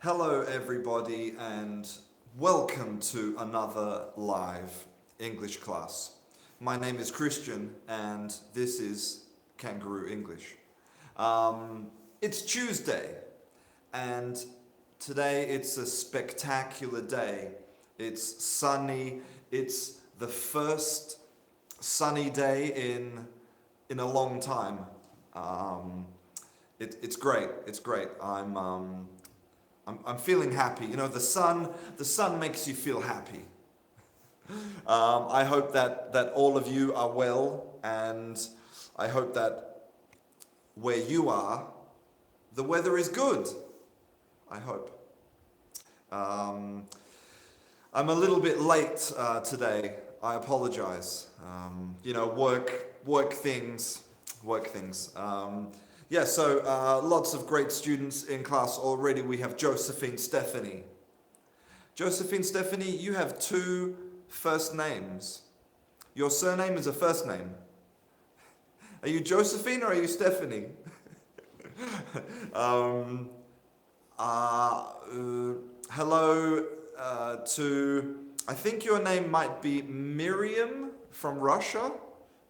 Hello, everybody, and welcome to another live English class. My name is Christian, and this is Canguro English. It's Tuesday, and today it's a spectacular day. It's sunny. It's the first sunny day in a long time. It's great. It's great. I'm feeling happy. You know, the sun makes you feel happy. I hope that all of you are well, and I hope that where you are, the weather is good. I hope. I'm a little bit late today. I apologize. Work things. Lots of great students in class already. We have Josephine Stephanie. Josephine Stephanie, you have two first names. Your surname is a first name. Are you Josephine or are you Stephanie? Hello to, I think your name might be Miriam from Russia.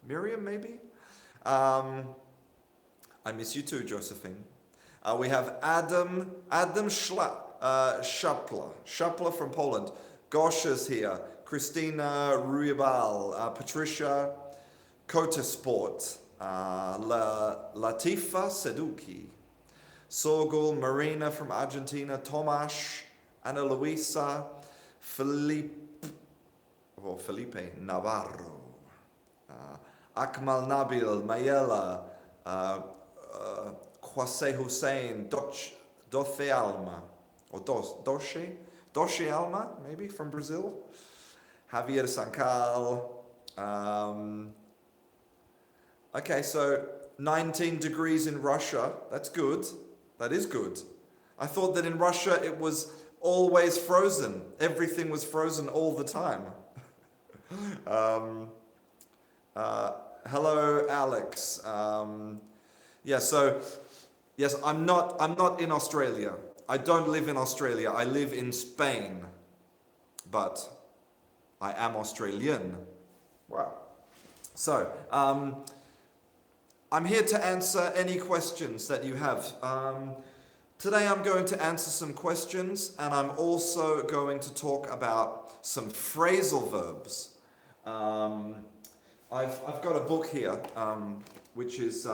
Miriam, maybe? I miss you too, Josephine. We have Adam Shapla from Poland. Gosha's here. Christina Ruibal, Patricia Kotesport, Latifa Seduki, Sogol Marina from Argentina, Tomasz, Ana Luisa, Felipe Navarro, Akmal Nabil, Mayela, Jose Hussein, Doce Alma, or Doce Alma, maybe, from Brazil. Javier Sancal. Okay, so 19 degrees in Russia. That's good. That is good. I thought that in Russia it was always frozen. Everything was frozen all the time. Hello, Alex. Yes, I'm not in Australia. I don't live in Australia. I live in Spain. But I am Australian. Wow. So, I'm here to answer any questions that you have. Today I'm going to answer some questions, and I'm also going to talk about some phrasal verbs. I've got a book here, which is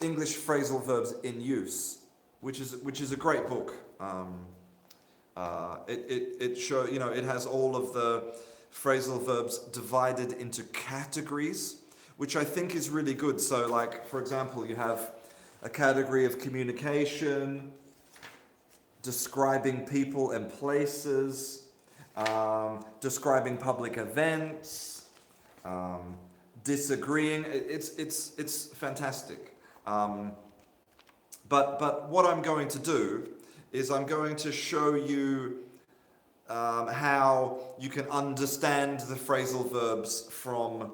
English Phrasal Verbs in Use, which is a great book. It has all of the phrasal verbs divided into categories, which I think is really good. So, like, for example, you have a category of communication, describing people and places, describing public events, disagreeing. It's fantastic. But what I'm going to do is I'm going to show you how you can understand the phrasal verbs from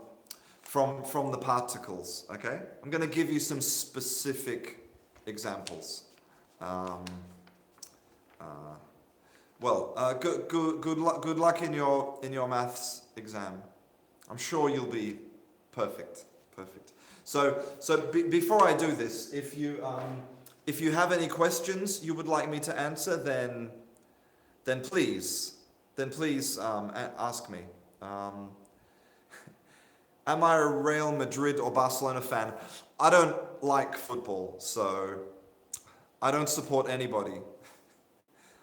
the particles. Okay, I'm going to give you some specific examples. Good luck in your maths exam. I'm sure you'll be perfect. So before I do this, if you have any questions you would like me to answer, then please ask me. Am I a Real Madrid or Barcelona fan? I don't like football, so I don't support anybody.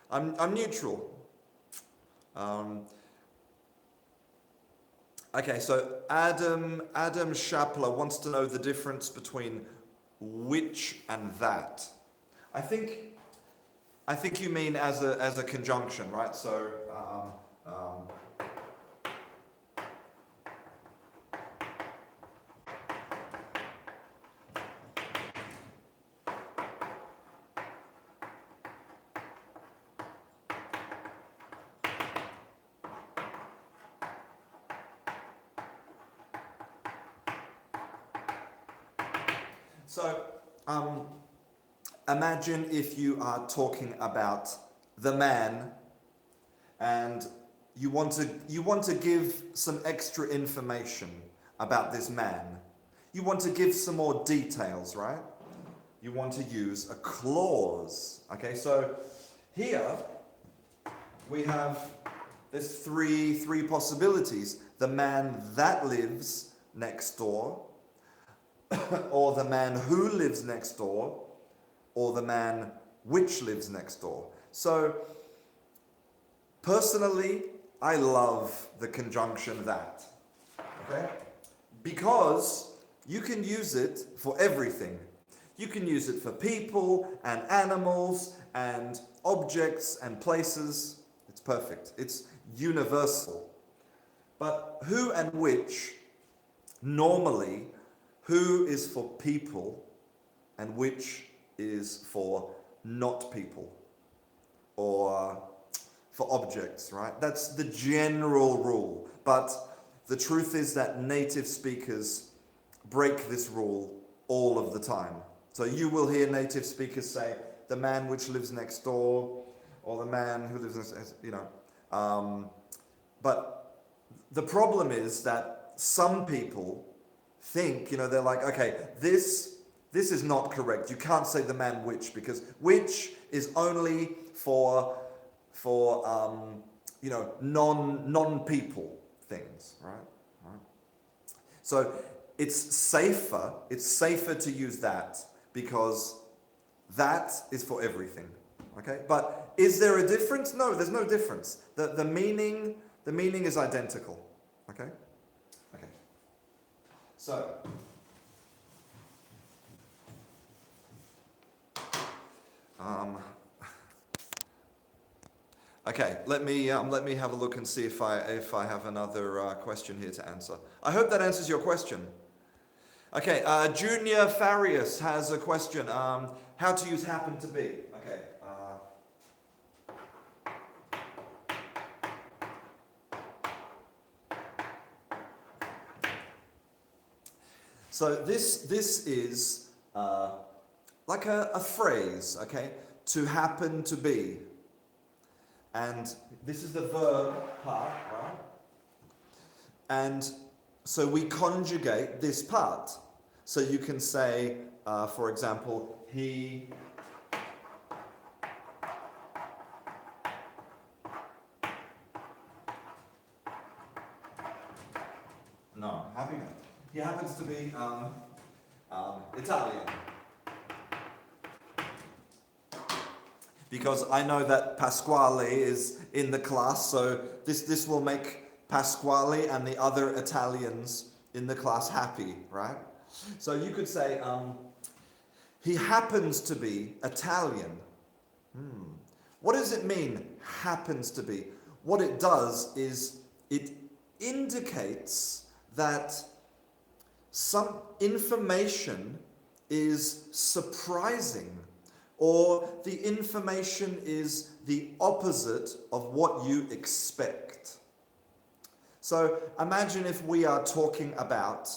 I'm neutral. Okay, so Adam Shapler wants to know the difference between which and that. I think you mean as a conjunction, right? So imagine if you are talking about the man and you want to give some extra information about this man. You want to give some more details, right? You want to use a clause. Okay, so here we have there's three possibilities. The man that lives next door, or the man who lives next door, or the man which lives next door. So personally, I love the conjunction that. Okay? Because you can use it for everything. You can use it for people and animals and objects and places. It's perfect. It's universal. But who and which, normally, who is for people and which is for not people or for objects, right? That's the general rule. But the truth is that native speakers break this rule all of the time. So you will hear native speakers say, the man which lives next door, or the man who lives next, but the problem is that some people think, they're like, okay, this is not correct. You can't say the man which, because which is only for non-people things, right? So it's safer to use that, because that is for everything. Okay? But is there a difference? No, there's no difference. The meaning is identical. Okay? Okay. So okay, let me have a look and see if I have another question here to answer. I hope that answers your question. Okay, Junior Farius has a question. How to use happen to be? Okay. So this is like a phrase, okay? To happen to be. And this is the verb part, right? And so we conjugate this part. So you can say, for example, he no, happy man. He happens to be Italian. Because I know that Pasquale is in the class, so this will make Pasquale and the other Italians in the class happy, right? So you could say, he happens to be Italian. What does it mean, happens to be? What it does is it indicates that some information is surprising, or the information is the opposite of what you expect. So imagine if we are talking about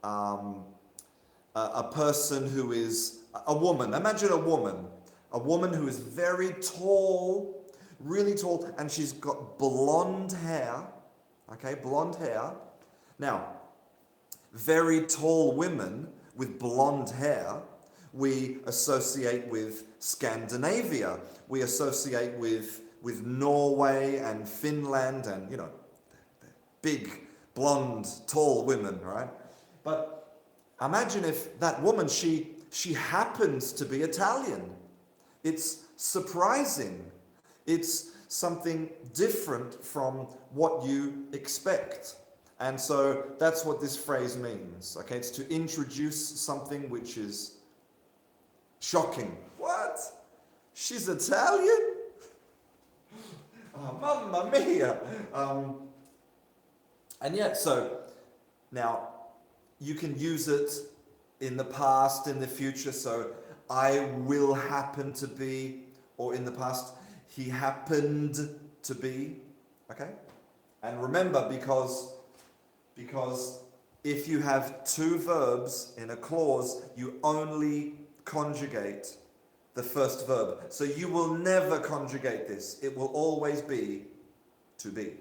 a person who is a woman. Imagine a woman who is very tall, really tall, and she's got blonde hair. Okay, blonde hair. Now, very tall women with blonde hair we associate with Scandinavia. We associate with Norway and Finland and, big, blonde, tall women, right? But imagine if that woman, she happens to be Italian. It's surprising. It's something different from what you expect. And so that's what this phrase means. Okay, it's to introduce something which is shocking. What? She's Italian? Oh, mamma mia. And yet, so now you can use it in the past, in the future. So I will happen to be, or in the past, he happened to be. Okay? And remember, because if you have two verbs in a clause, you only conjugate the first verb. So you will never conjugate this. It will always be to be.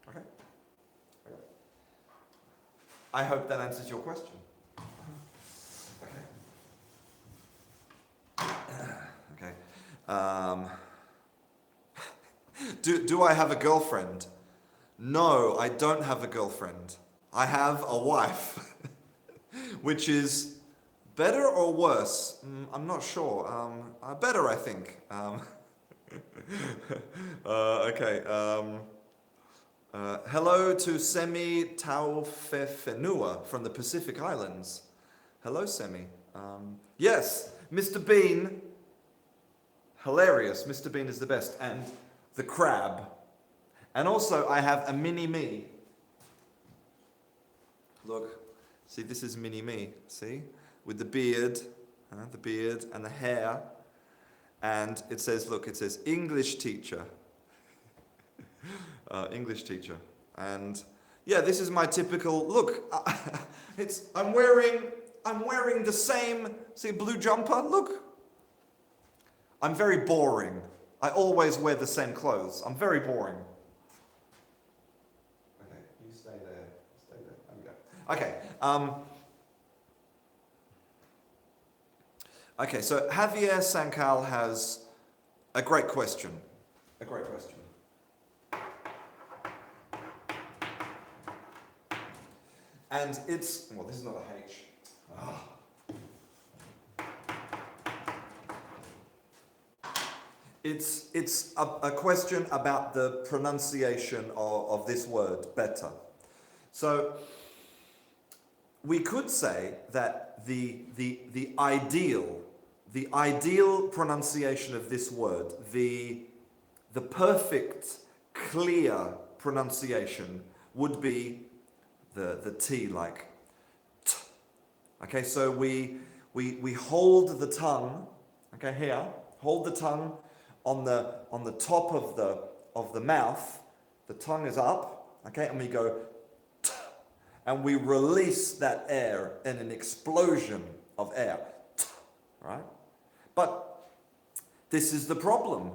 Okay? Okay. I hope that answers your question. Okay. Do I have a girlfriend? No, I don't have a girlfriend. I have a wife. Which is better or worse? I'm not sure. Better, I think. Okay. Hello to Semi Taufefenua from the Pacific Islands. Hello, Semi. Yes, Mr. Bean. Hilarious. Mr. Bean is the best. And the crab. And also, I have a mini-me. Look. See, this is mini-me. See? With the beard and the hair. And it says, look, it says English teacher. English teacher. And yeah, this is my typical look. I'm wearing the same, see, blue jumper. Look. I'm very boring. I always wear the same clothes. I'm very boring. Okay, you stay there. Stay there. There we go. Okay. Okay, so Javier Sancal has a great question. A great question. And it's, well, this is not a H. It's a question about the pronunciation of this word, better. So we could say that the ideal pronunciation of this word, the perfect, clear pronunciation would be the T, like T. Okay, so we hold the tongue, okay, here, hold the tongue on the top of the mouth. The tongue is up, okay, and we go T, and we release that air in an explosion of air. T, right? But this is the problem.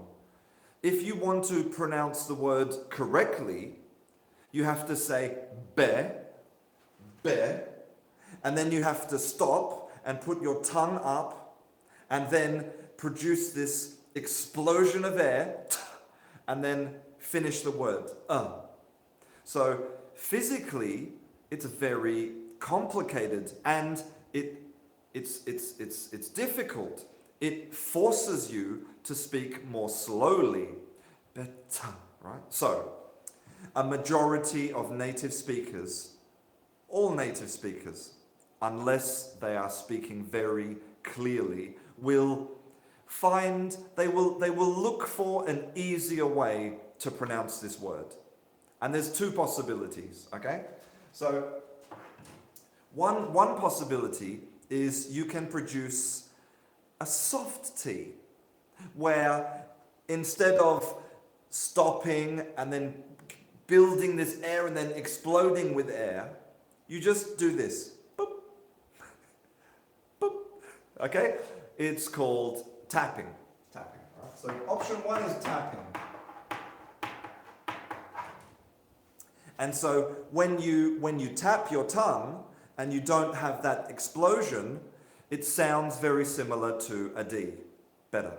If you want to pronounce the word correctly, you have to say be, and then you have to stop and put your tongue up and then produce this explosion of air and then finish the word. So physically, it's very complicated and it's difficult. It forces you to speak more slowly. Better, right? So, a majority of native speakers, all native speakers, unless they are speaking very clearly, will look for an easier way to pronounce this word. And there's two possibilities, okay? So, one possibility is you can produce a soft T, where instead of stopping and then building this air and then exploding with air, you just do this. Boop. Boop. Okay? It's called tapping. Tapping. Right? So option one is tapping. And so when you tap your tongue and you don't have that explosion, it sounds very similar to a D. Better.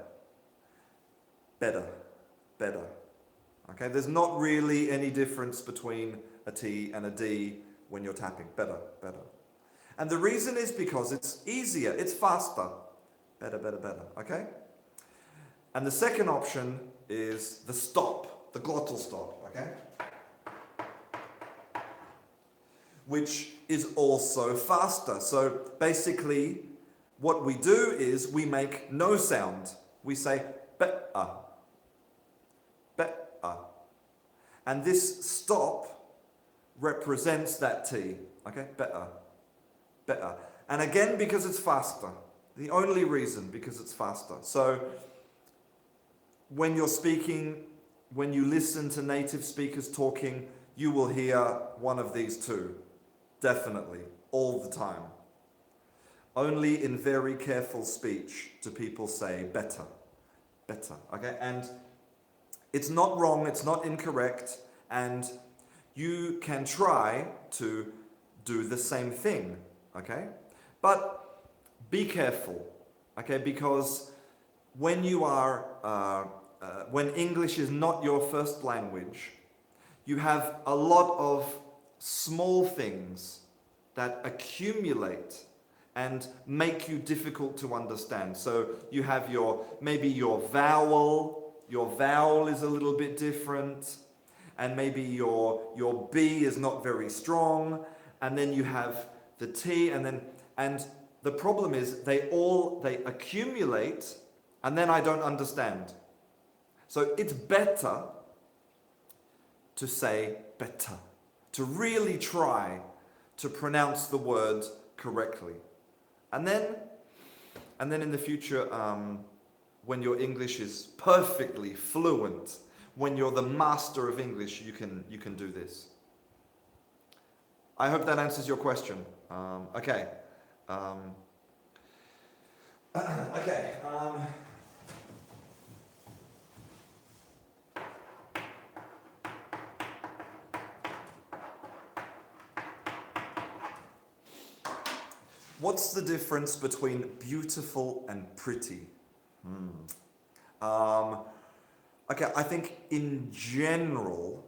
Better. Better. Okay, there's not really any difference between a T and a D when you're tapping. Better, better. And the reason is because it's easier, it's faster. Better, better, better. Okay? And the second option is the stop, the glottal stop. Okay? Which is also faster. So basically, what we do is we make no sound. We say be-a, be-a. And this stop represents that T. Okay, be-a, be-a. And again, because it's faster. The only reason, because it's faster. So when you're speaking, when you listen to native speakers talking, you will hear one of these two. Definitely, all the time. Only in very careful speech do people say better. Better, okay? And it's not wrong, it's not incorrect, and you can try to do the same thing, okay? But be careful, okay? Because when you are, when English is not your first language, you have a lot of small things that accumulate and make you difficult to understand. So you have maybe your vowel is a little bit different, and maybe your B is not very strong, and then you have the T, and the problem is they accumulate, and then I don't understand. So it's better to say better, to really try to pronounce the word correctly. And then in the future, when your English is perfectly fluent, when you're the master of English, you can do this. I hope that answers your question. Okay. Okay. What's the difference between beautiful and pretty? Okay, I think in general,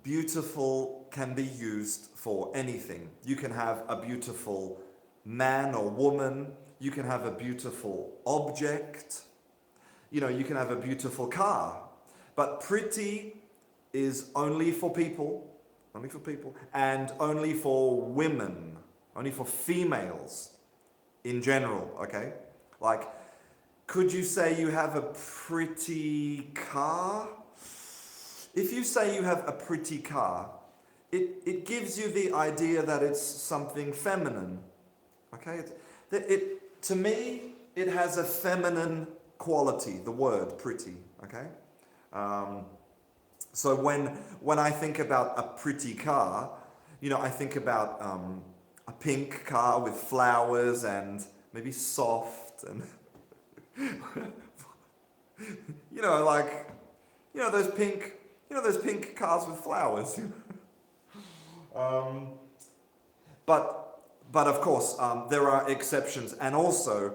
beautiful can be used for anything. You can have a beautiful man or woman. You can have a beautiful object. You can have a beautiful car. But pretty is only for people, and only for women. Only for females in general, okay? Like, could you say you have a pretty car? If you say you have a pretty car, it gives you the idea that it's something feminine, okay? To me, it has a feminine quality, the word pretty, okay? So when I think about a pretty car, I think about a pink car with flowers and maybe soft and those pink cars with flowers. But of course there are exceptions, and also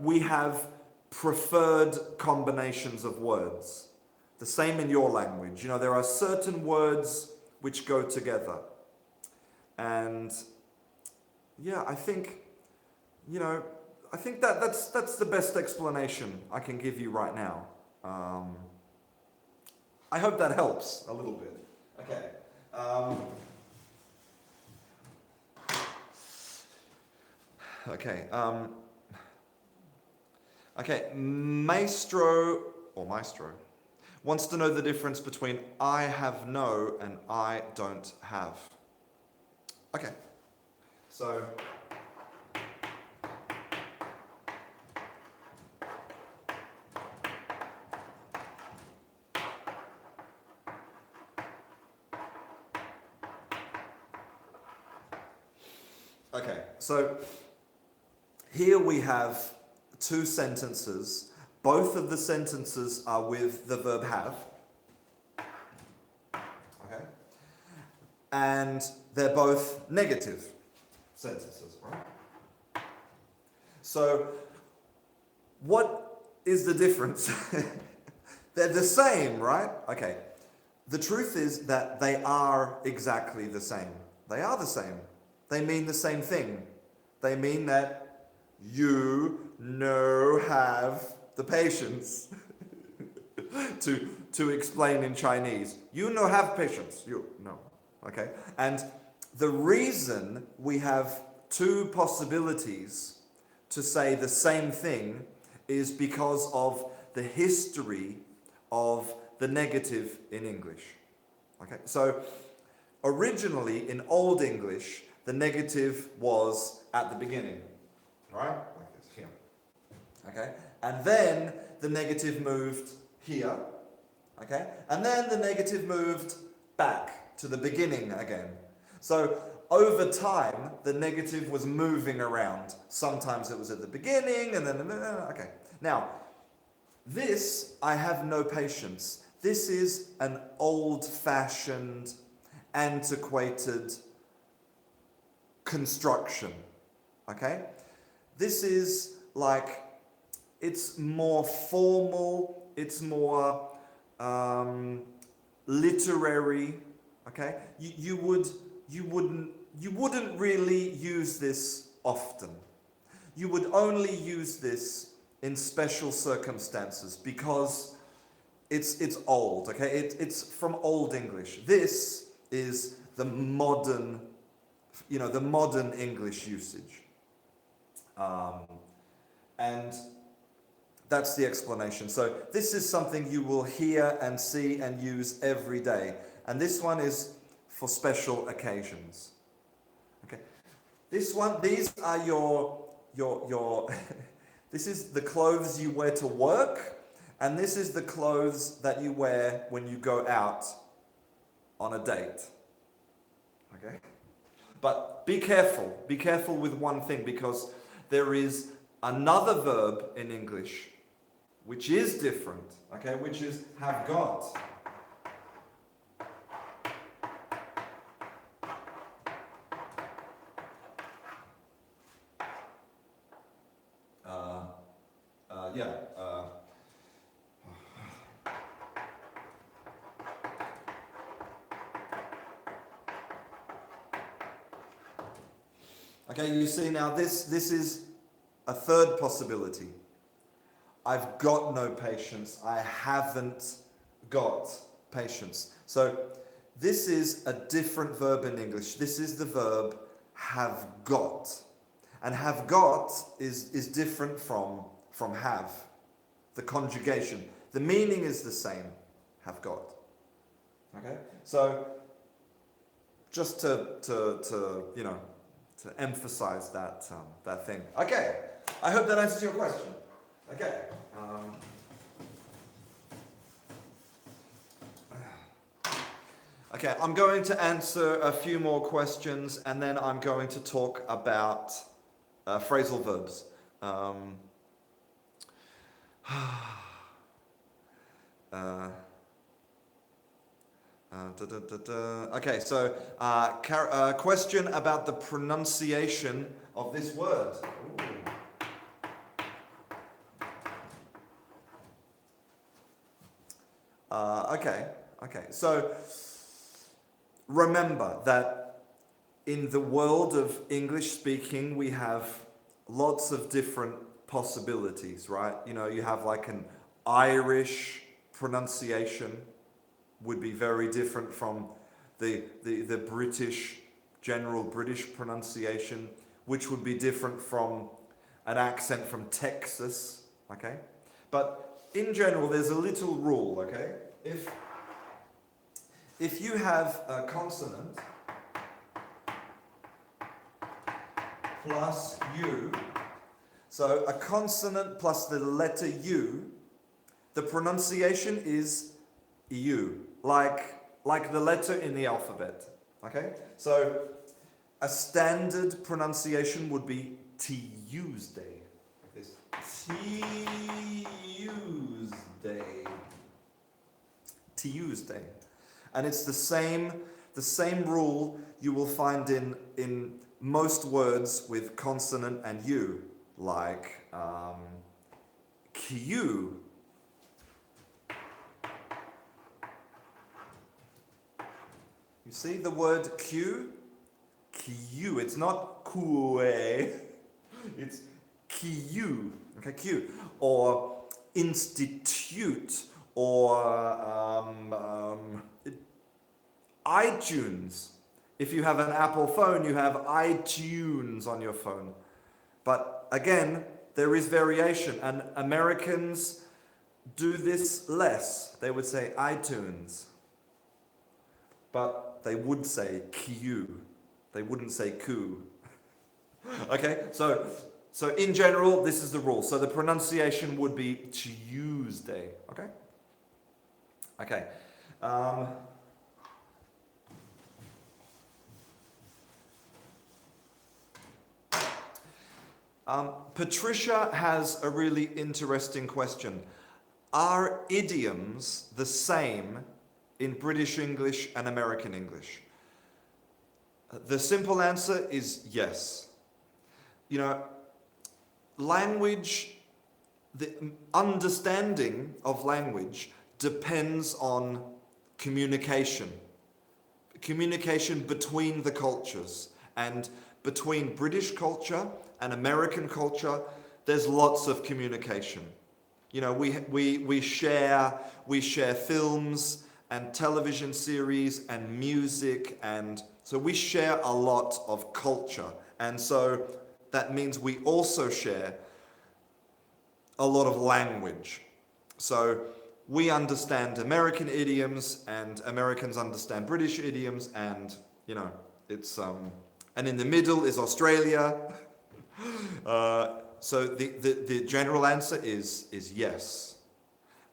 we have preferred combinations of words. The same in your language. There are certain words which go together, and yeah, I think that's the best explanation I can give you right now. I hope that helps a little bit. Okay. Okay. Maestro wants to know the difference between I have no and I don't have. Okay. So, here we have two sentences. Both of the sentences are with the verb have. Okay? And they're both negative sentences, right? So, what is the difference? They're the same, right? Okay. The truth is that they are exactly the same. They are the same. They mean the same thing. They mean that you have the patience to explain in Chinese. You have patience. You no. Okay? And the reason we have two possibilities to say the same thing is because of the history of the negative in English. Okay? So originally in Old English, the negative was at the beginning, right? Like this, here. Okay? And then the negative moved here, okay? And then the negative moved back to the beginning again. So over time, the negative was moving around. Sometimes it was at the beginning, and then, okay. Now, this, I have no patience. This is an old-fashioned, antiquated construction, okay? This is like, it's more formal, it's more literary, okay? You wouldn't really use this often. You would only use this in special circumstances because it's old, okay? It's from Old English. This is the modern, the modern English usage. And that's the explanation. So this is something you will hear and see and use every day. And this one is for special occasions. Okay. These are your this is the clothes you wear to work, and this is the clothes that you wear when you go out on a date. Okay? But be careful. Be careful with one thing, because there is another verb in English which is different, okay, which is have got. Okay, you see now this is a third possibility. I've got no patience. I haven't got patience. So this is a different verb in English. This is the verb have got. And have got is different from have. The conjugation. The meaning is the same. Have got. Okay? So just to emphasize that thing. Okay. I hope that answers your question. Okay. Okay, I'm going to answer a few more questions, and then I'm going to talk about phrasal verbs. Okay, so question about the pronunciation of this word. Ooh. Okay. So remember that in the world of English speaking, we have lots of different possibilities, right? You have like an Irish pronunciation would be very different from the British, general British pronunciation, which would be different from an accent from Texas, okay? But in general, there's a little rule, okay? If you have a consonant plus U, so a consonant plus the letter U, the pronunciation is U, like the letter in the alphabet, okay? So a standard pronunciation would be Tuesday. Tuesday. And it's the same rule you will find in most words with consonant and U, like Q. You see the word Q? Q. It's not Q. It's Q. Okay, Q. Or institute. Or iTunes. If you have an Apple phone, you have iTunes on your phone. But again, there is variation, and Americans do this less. They would say iTunes, but they would say Q. They wouldn't say Q. Okay, so in general, this is the rule. So the pronunciation would be Tuesday. Okay. Okay. Patricia has a really interesting question. Are idioms the same in British English and American English? The simple answer is yes. You know, language, the understanding of language depends on communication. Communication between the cultures, and between British culture and American culture, there's lots of communication. You know, we share films and television series and music, and so we share a lot of culture. And so that means we also share a lot of language. So we understand American idioms and Americans understand British idioms, and you know, it's and in the middle is Australia. So the general answer is yes.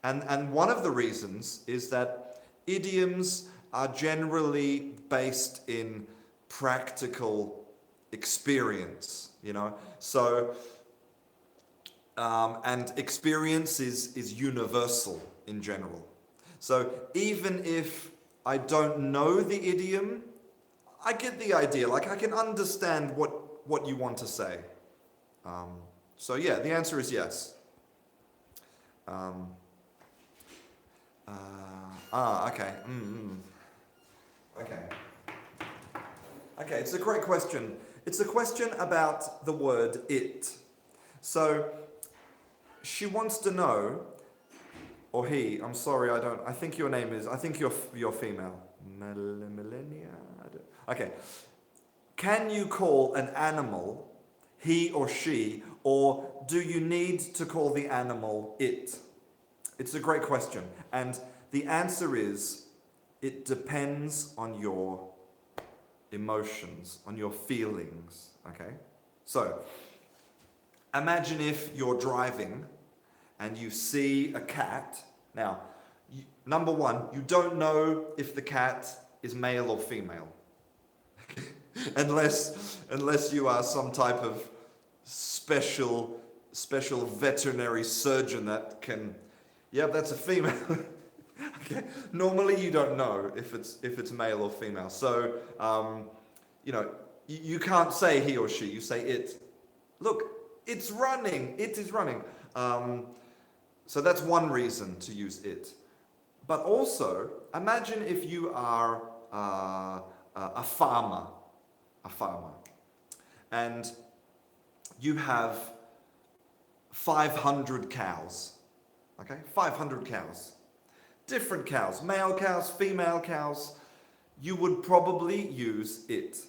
And one of the reasons is that idioms are generally based in practical experience, you know. So and experience is universal in general. So even if I don't know the idiom, I get the idea. Like, I can understand what you want to say. So yeah, the answer is yes. Okay. Okay. Okay, it's a great question. It's a question about the word it. So she wants to know, or he, I'm sorry, I think your name is, I think you're female. Millennia? Okay. Can you call an animal he or she, or do you need to call the animal it? It's a great question. And the answer is, it depends on your emotions, on your feelings, okay? So, imagine if you're driving and you see a cat. Now, number one, you don't know if the cat is male or female. unless you are some type of special veterinary surgeon that can, yeah, that's a female. Okay. Normally you don't know if it's male or female. So you know, you can't say he or she, you say it. Look, it's running. It is running. So that's one reason to use it. But also, imagine if you are a farmer, and you have 500 cows. Okay, 500 cows. Different cows, male cows, female cows. You would probably use it.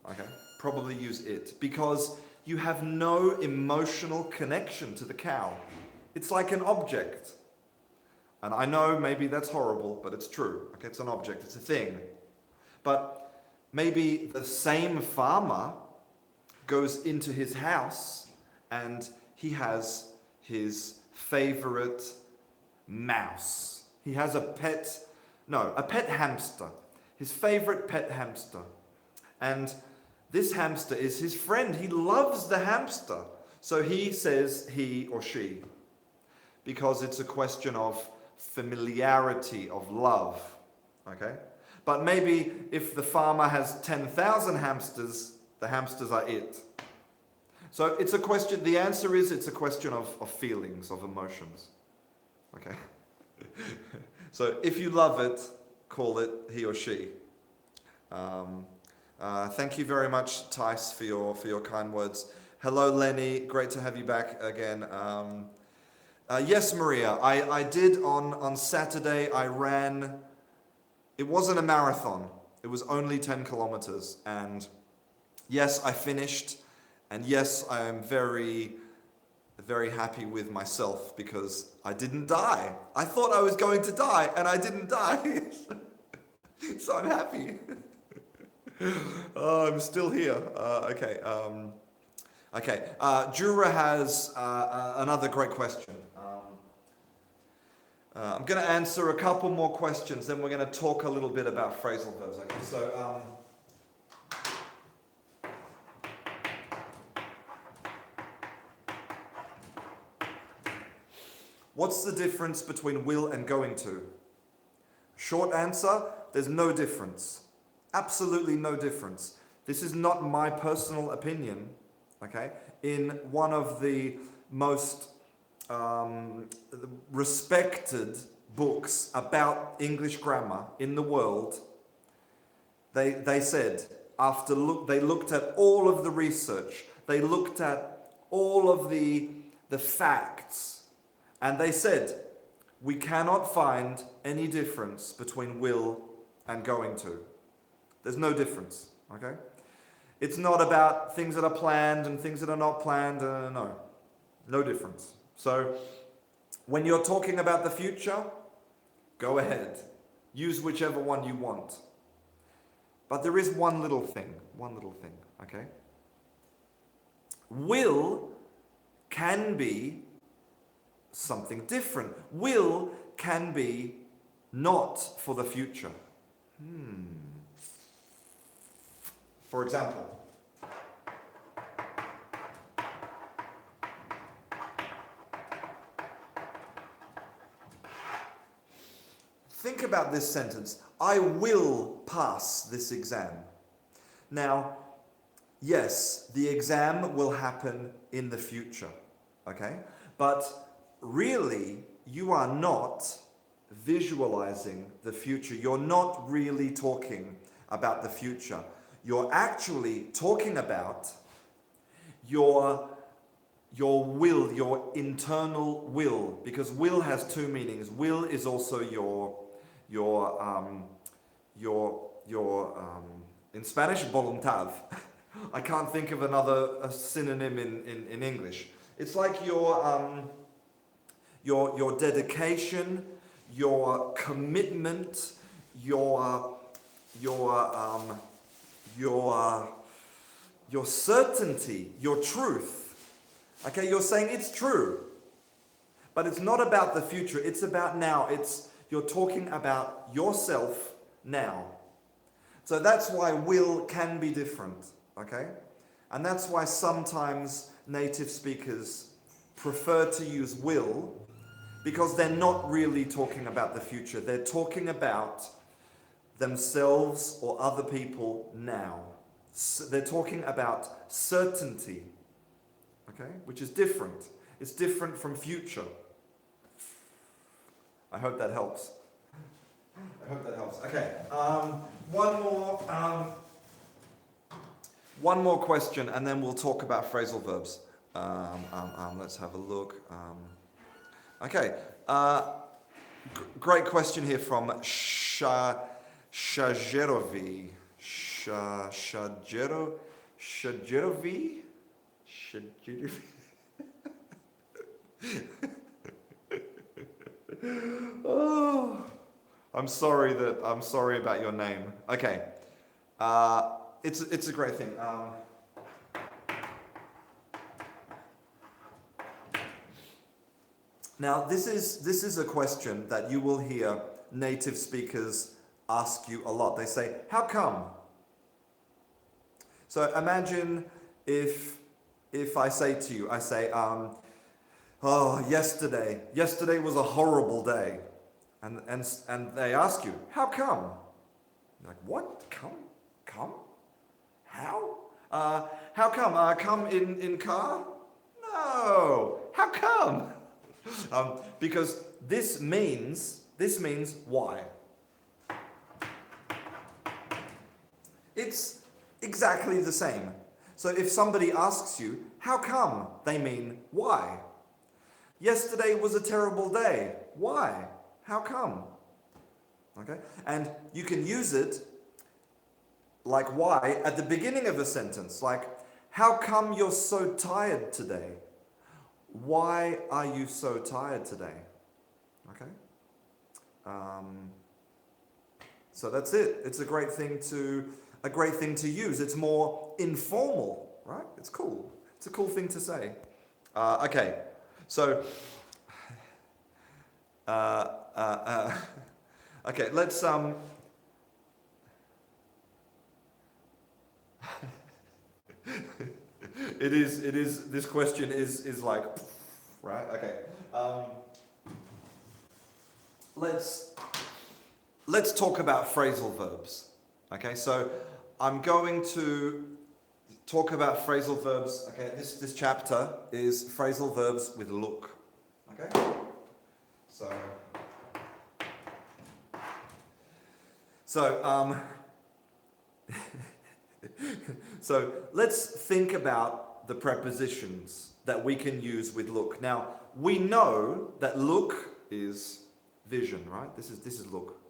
Okay, probably use it, because you have no emotional connection to the cow. It's like an object. And I know maybe that's horrible, but it's true. Okay, it's an object, it's a thing. But maybe the same farmer goes into his house and he has his favorite mouse. He has a pet hamster. His favorite pet hamster. And this hamster is his friend. He loves the hamster. So he says he or she, because it's a question of familiarity, of love. Okay? But maybe if the farmer has 10,000 hamsters, the hamsters are it. So it's a question, the answer is it's a question of feelings, of emotions. Okay? So if you love it, call it he or she. Thank you very much, Tice, for your kind words. Hello, Lenny. Great to have you back again. Yes, Maria, I did on Saturday, I ran. It wasn't a marathon. It was only 10 kilometers. And yes, I finished. And yes, I am very, very happy with myself because I didn't die. I thought I was going to die and I didn't die. So I'm happy. Oh, I'm still here. Okay. Okay. Jura has another great question. I'm going to answer a couple more questions, then we're going to talk a little bit about phrasal verbs. Okay, so What's the difference between will and going to? Short answer, there's no difference. Absolutely no difference. This is not my personal opinion, okay? In one of the most respected books about English grammar in the world, they said, they looked at all of the research, they looked at all of the facts, and they said, we cannot find any difference between will and going to. There's no difference, okay? It's not about things that are planned and things that are not planned. No difference. So when you're talking about the future, go ahead. Use whichever one you want. But there is one little thing, okay? Will can be something different. Will can be not for the future. For example, think about this sentence. I will pass this exam. Now, yes, the exam will happen in the future, okay? But really, you are not visualizing the future. You're not really talking about the future. You're actually talking about your will, your internal will, because will has two meanings. Will is also your in Spanish, voluntad. I can't think of a synonym in English. It's like your dedication, your commitment, your certainty, your truth. Okay, you're saying it's true, but it's not about the future. It's about now. You're talking about yourself now. So that's why will can be different. Okay, and that's why sometimes native speakers prefer to use will, because they're not really talking about the future. They're talking about themselves or other people now. So they're talking about certainty, okay, which is different. It's different from future. I hope that helps. Okay, one more question, and then we'll talk about phrasal verbs. Let's have a look. Okay, great question here from Shajerovi. Shajerovi? Oh, I'm sorry about your name. Okay, it's a great thing. Now, this is a question that you will hear native speakers ask you a lot. They say, "How come?" So imagine if I say to you, "Oh, yesterday was a horrible day," and they ask you, "How come?" You're like, "What? Come? How? How come? Come in car? No. How come?" Because this means why. It's exactly the same. So if somebody asks you, "How come?" they mean why. Yesterday was a terrible day. Why? How come? Okay? And you can use it like why at the beginning of a sentence. Like, "How come you're so tired today?" Why are you so tired today? Okay? So that's it. It's a great thing to use. It's more informal, right? It's cool. It's a cool thing to say. Okay. So, okay, let's It is. This question is like, right? Okay. let's talk about phrasal verbs. Okay, so I'm going to talk about phrasal verbs. Okay, this chapter is phrasal verbs with look. Okay, so so let's think about the prepositions that we can use with look. Now we know that look is vision, right? This is look.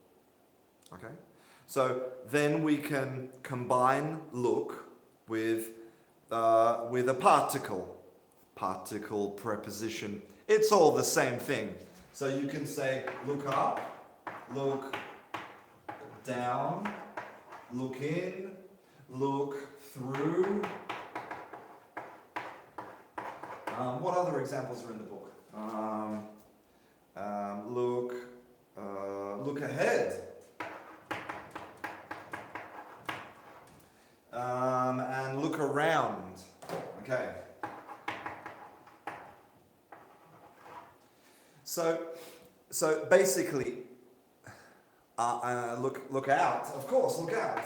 Okay, so then we can combine look with a particle preposition. It's all the same thing. So you can say look up, look down, look in, look through. What other examples are in the book? Look ahead. And look around. Okay. So basically, look out. Of course, look out.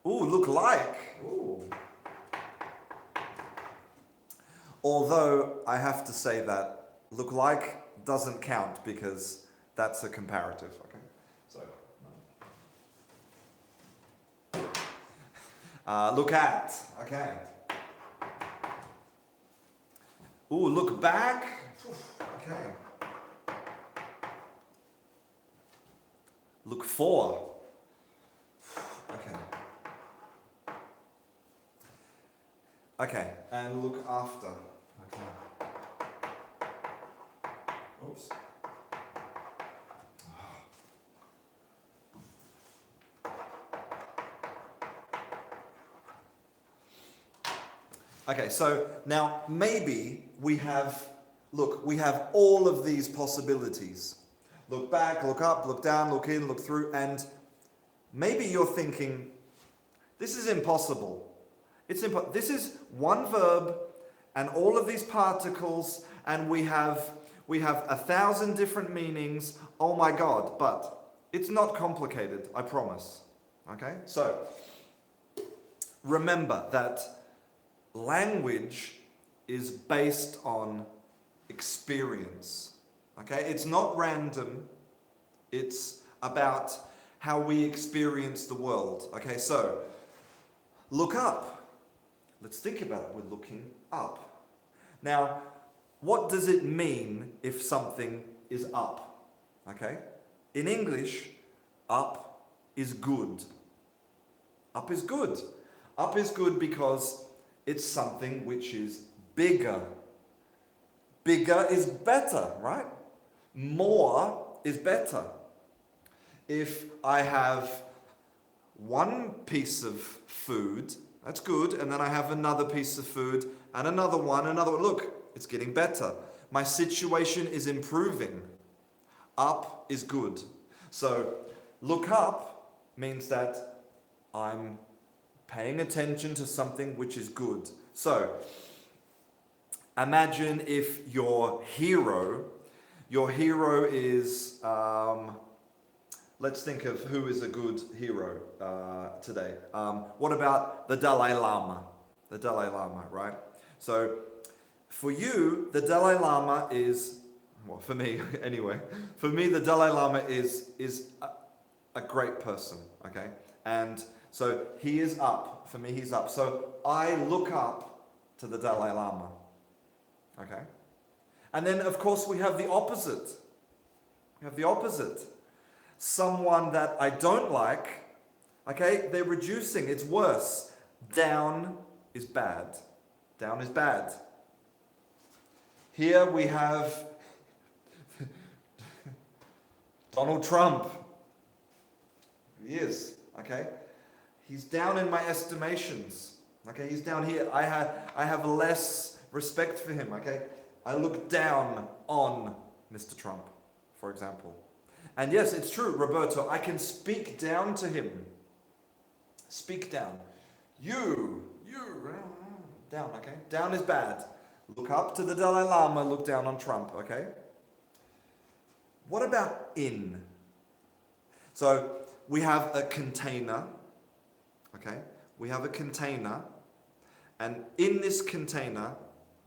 Ooh, look like. Ooh. Although I have to say that look like doesn't count because that's a comparative. Okay. So. Look at. Okay. Ooh, look back. Okay. Look for. Okay. Okay, and look after. Okay. Oops. Okay, so now maybe we have all of these possibilities. Look back, look up, look down, look in, look through, and maybe you're thinking, this is impossible. This is one verb and all of these particles, and we have 1,000 different meanings. Oh my God, but it's not complicated, I promise. Okay? So, remember that language is based on experience. Okay? It's not random. It's about how we experience the world. Okay, so look up. Let's think about it. We're looking up. Now, what does it mean if something is up? Okay? In English, up is good. Up is good. Up is good because it's something which is bigger. Bigger is better, right? More is better. If I have one piece of food, that's good, and then I have another piece of food, and another one. Look, it's getting better. My situation is improving. Up is good. So, look up means that I'm paying attention to something which is good. So, imagine if your hero is, let's think of who is a good hero today. What about the Dalai Lama? The Dalai Lama, right? So, for you, the Dalai Lama is, well, for me anyway, for me the Dalai Lama is a great person, okay? And so he is up. For me, he's up. So I look up to the Dalai Lama, okay? And then, of course, we have the opposite. We have the opposite. Someone that I don't like, okay, they're reducing, it's worse. Down is bad. Down is bad. Here we have Donald Trump. He is, okay? He's down in my estimations. Okay, he's down here. I have less respect for him, okay? I look down on Mr. Trump, for example. And yes, it's true, Roberto, I can speak down to him. Speak down. You, down, okay? Down is bad. Look up to the Dalai Lama, look down on Trump, okay? What about in? So we have a container, okay? We have a container, and in this container,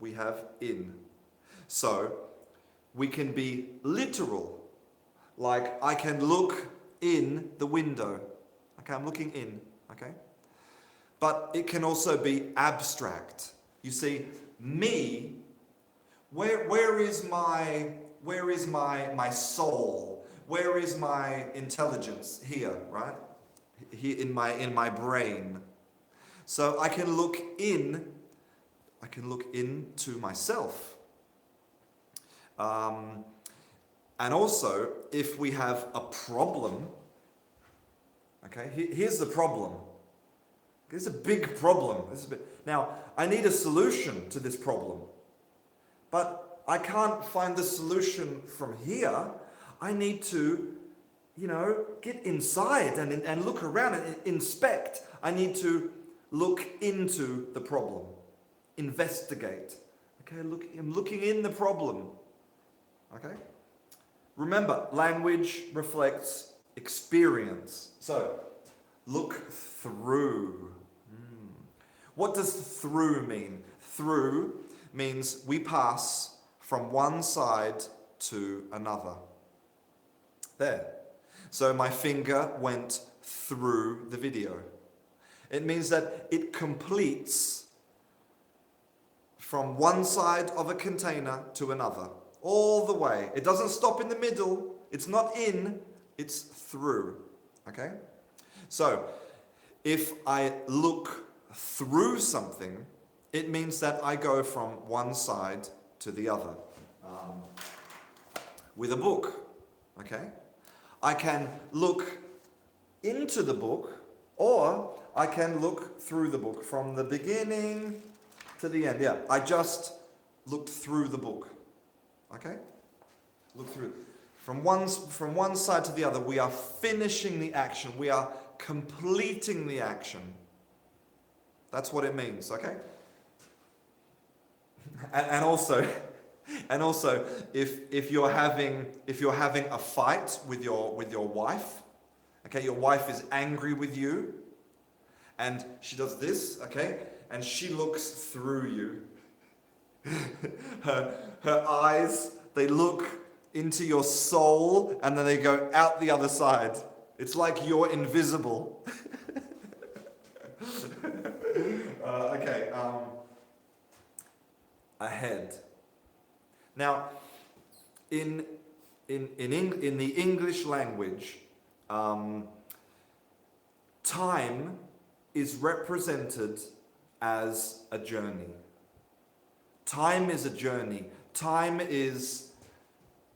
we have in. So we can be literal, like I can look in the window. Okay, I'm looking in, okay? But it can also be abstract. You see, me, where is my soul? Where is my intelligence? Here, right? Here in my brain. So I can look into myself. And also, if we have a problem, okay, here's the problem. There's a big problem. Now, I need a solution to this problem. But I can't find the solution from here. I need to, get inside and look around and inspect. I need to look into the problem. Investigate. Okay, I'm looking in the problem. Okay? Remember, language reflects experience. So, look through. What does through mean? Through means we pass from one side to another. There. So my finger went through the video. It means that it completes from one side of a container to another. All the way. It doesn't stop in the middle. It's not in, it's through. Okay? So, if I look through something, it means that I go from one side to the other. With a book, okay? I can look into the book, or I can look through the book from the beginning to the end. Yeah, I just looked through the book. Okay? Look through. From one side to the other, we are finishing the action. We are completing the action. That's what it means, okay? And also, if you're having a fight with your wife, okay, your wife is angry with you, and she does this, okay, and she looks through you. Her eyes, they look into your soul, and then they go out the other side. It's like you're invisible. Okay. Ahead. Now, in the English language, time is represented as a journey. Time is a journey. Time is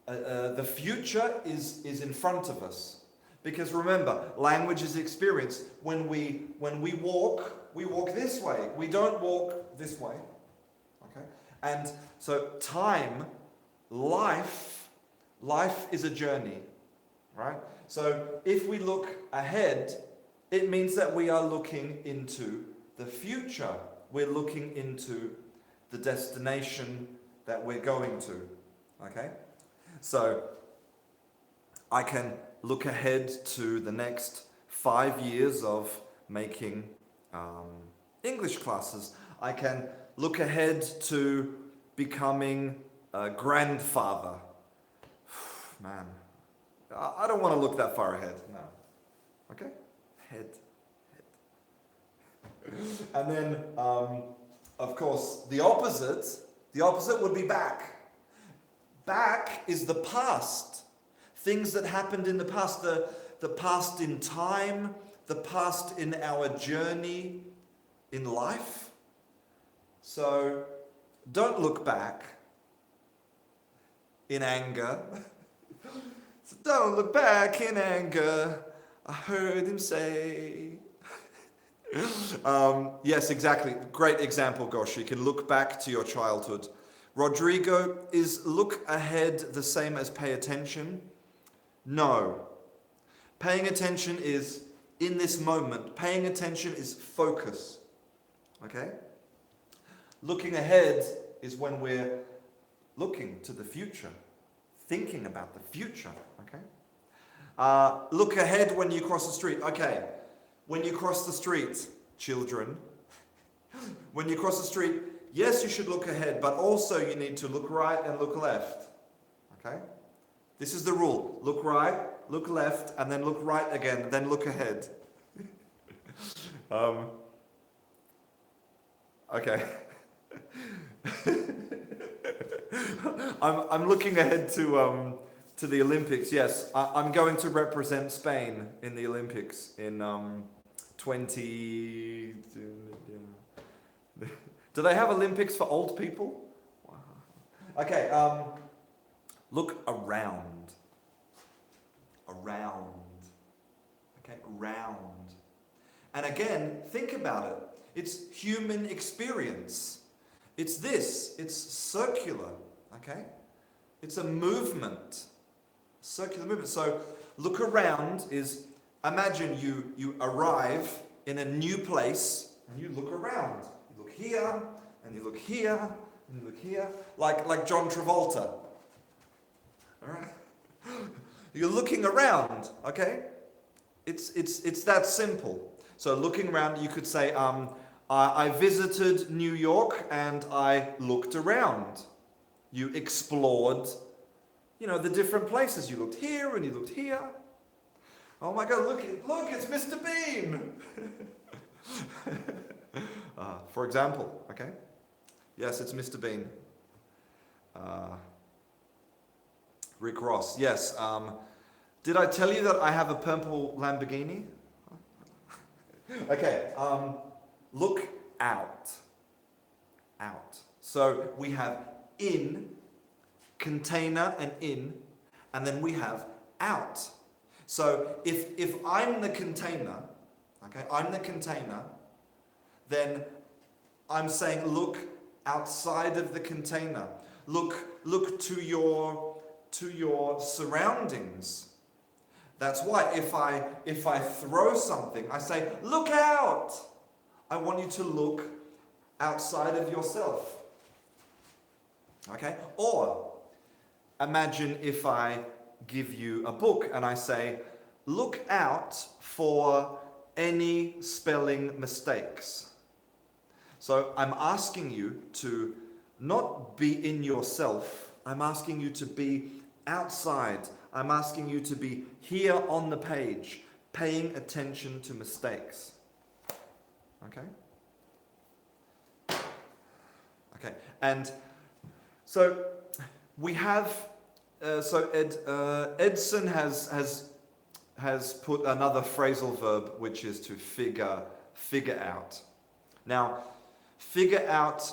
the future is in front of us. Because remember, language is experience. When we walk this way. We don't walk this way. Okay? And so time, life is a journey. Right? So if we look ahead, it means that we are looking into the future. We're looking into the destination that we're going to. Okay? So I can look ahead to the next 5 years of making English classes. I can look ahead to becoming a grandfather. Man, I don't want to look that far ahead. No. Okay? Head. And then, of course, the opposite would be back. Back is the past. Things that happened in the past, the past in time, the past in our journey in life. So don't look back in anger. So don't look back in anger. I heard him say. Yes, exactly. Great example, Gosh. You can look back to your childhood. Rodrigo, is look ahead the same as pay attention? No. Paying attention is in this moment. Paying attention is focus. Okay? Looking ahead is when we're looking to the future. thinking about the future. Okay. Look ahead when you cross the street. Okay. When you cross the street, children, when you cross the street, yes, you should look ahead, but also you need to look right and look left. Okay? This is the rule. Look right, look left, and then look right again, then look ahead. Okay. I'm looking ahead to the Olympics. Yes, I'm going to represent Spain in the Olympics in 20. Do they have Olympics for old people? Wow. Okay. Look around. Around. Okay, around. And again, think about it. It's human experience. It's this. It's circular. Okay? It's a movement. Circular movement. So look around is, imagine you arrive in a new place and you look around. You look here and you look here and you look here. Like John Travolta. Alright? You're looking around, okay? It's that simple. So looking around, you could say, I visited New York and I looked around. You explored, the different places. You looked here and you looked here. Oh my God, look, it's Mr. Bean. For example, okay? Yes, it's Mr. Bean. Rick Ross, yes. Did I tell you that I have a purple Lamborghini? Okay, look out. Out. So we have in, container and in, and then we have out. So if I'm the container, okay, I'm the container, then I'm saying look outside of the container. Look to your surroundings. That's why if I throw something, I say, look out! I want you to look outside of yourself. Okay? Or imagine if I give you a book and I say, look out for any spelling mistakes. So I'm asking you to not be in yourself. I'm asking you to be outside. I'm asking you to be here on the page, paying attention to mistakes. Okay? Okay. And so we have, Edson has put another phrasal verb, which is to figure out. Now, figure out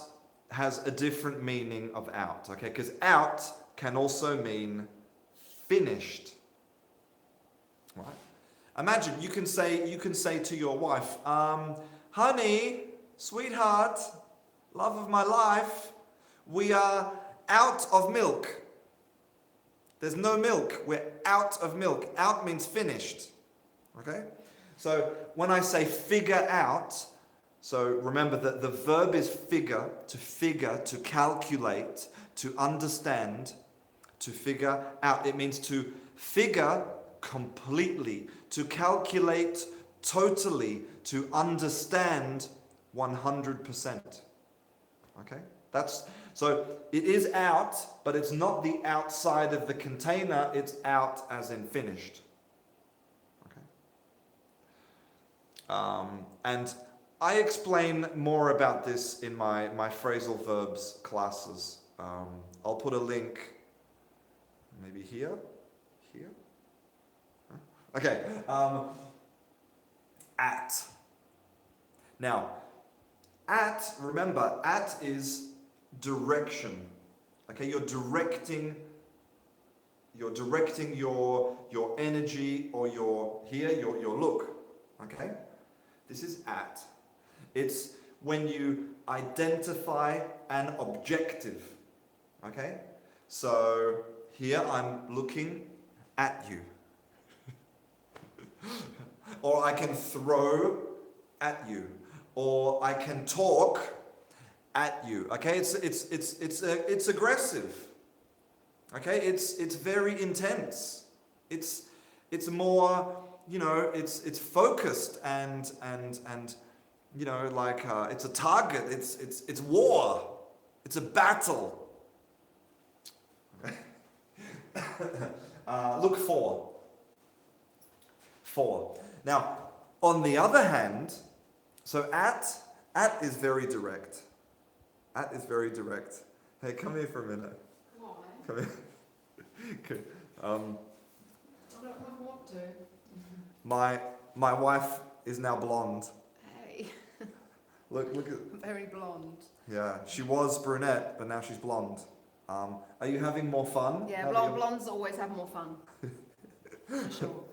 has a different meaning of out, okay? Because out can also mean finished. Right? Imagine you can say to your wife, honey, sweetheart, love of my life, we are out of milk. There's no milk. We're out of milk. Out means finished. Okay? So when I say figure out, so remember that the verb is figure, to calculate, to understand, to figure out. It means to figure completely, to calculate totally, to understand 100%. Okay? So it is out, but it's not the outside of the container, it's out as in finished. Okay? And I explain more about this in my phrasal verbs classes. I'll put a link maybe here. Huh? Okay. At. Now, remember, at is direction. Okay, you're directing your energy or your look. Okay? This is at. It's when you identify an objective. Okay? So here I'm looking at you. Or I can throw at you. Or I can talk at you. Okay? It's aggressive. Okay, it's very intense. It's more, it's focused and like it's a target. It's war. It's a battle. Look for. Now, on the other hand, so at is very direct. At is very direct. Hey, come here for a minute. Why? Come here. Okay. I don't want to. My wife is now blonde. Hey. Look at. Very blonde. Yeah, she was brunette, but now she's blonde. Are you having more fun? Yeah, blondes always have more fun. For sure.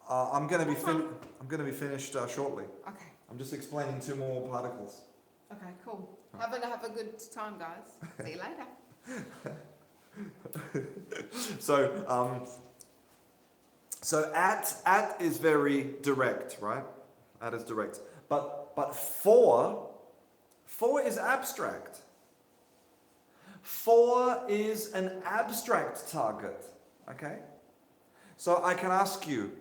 I'm going to be finished shortly. Okay. I'm just explaining 2 more particles. Okay, cool. Have a good time, guys. See you later. So at is very direct, right? At is direct. But for is abstract. For is an abstract target. Okay? So I can ask you,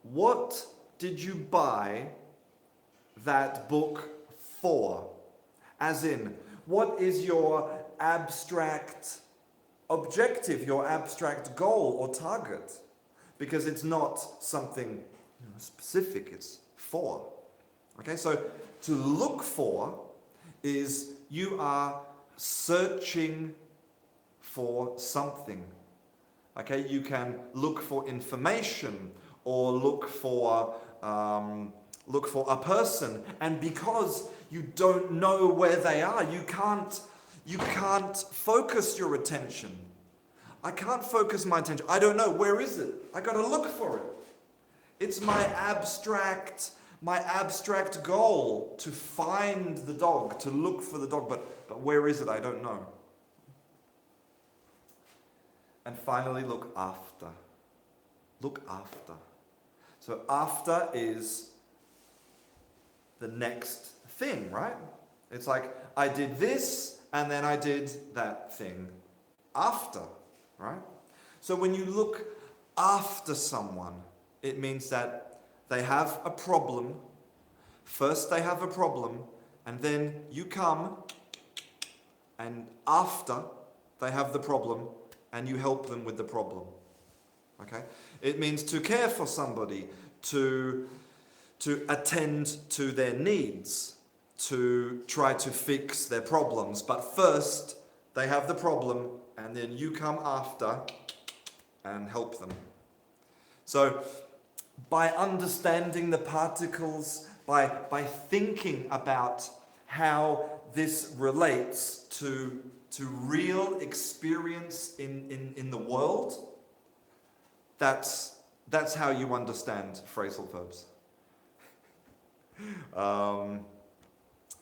what did you buy that book for? As in, what is your abstract objective, your abstract goal or target? Because it's not something specific, it's for. Okay, so to look for is you are searching for something. Okay, you can look for information or look for a person, and because you don't know where they are, you can't focus your attention. I can't focus my attention. I don't know, where is it? I got to look for it. It's my abstract goal to find the dog, to look for the dog, but where is it? I don't know. And finally, look after. Look after. So after is the next thing, right? It's like I did this and then I did that thing after, right? So when you look after someone, it means that they have a problem. First they have a problem, and then you come, and after they have the problem, and you help them with the problem. Okay? It means to care for somebody, to attend to their needs, to try to fix their problems. But first, they have the problem, and then you come after and help them. So, by understanding the particles, by thinking about how this relates to real experience in the world, that's how you understand phrasal verbs.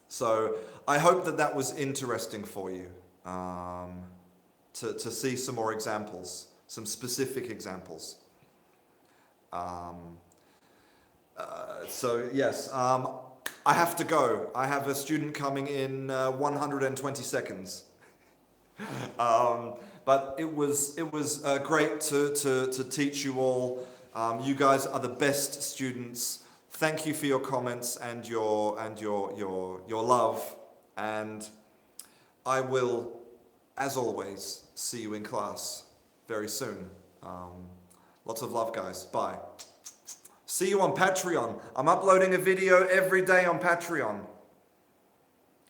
So I hope that was interesting for you, to see some more examples, some specific examples. So yes, I have to go. I have a student coming in 120 seconds. But it was great to teach you all. You guys are the best students. Thank you for your comments and your love. And I will, as always, see you in class very soon. Lots of love, guys. Bye. See you on Patreon. I'm uploading a video every day on Patreon.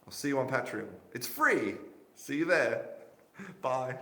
I'll see you on Patreon. It's free. See you there. Bye.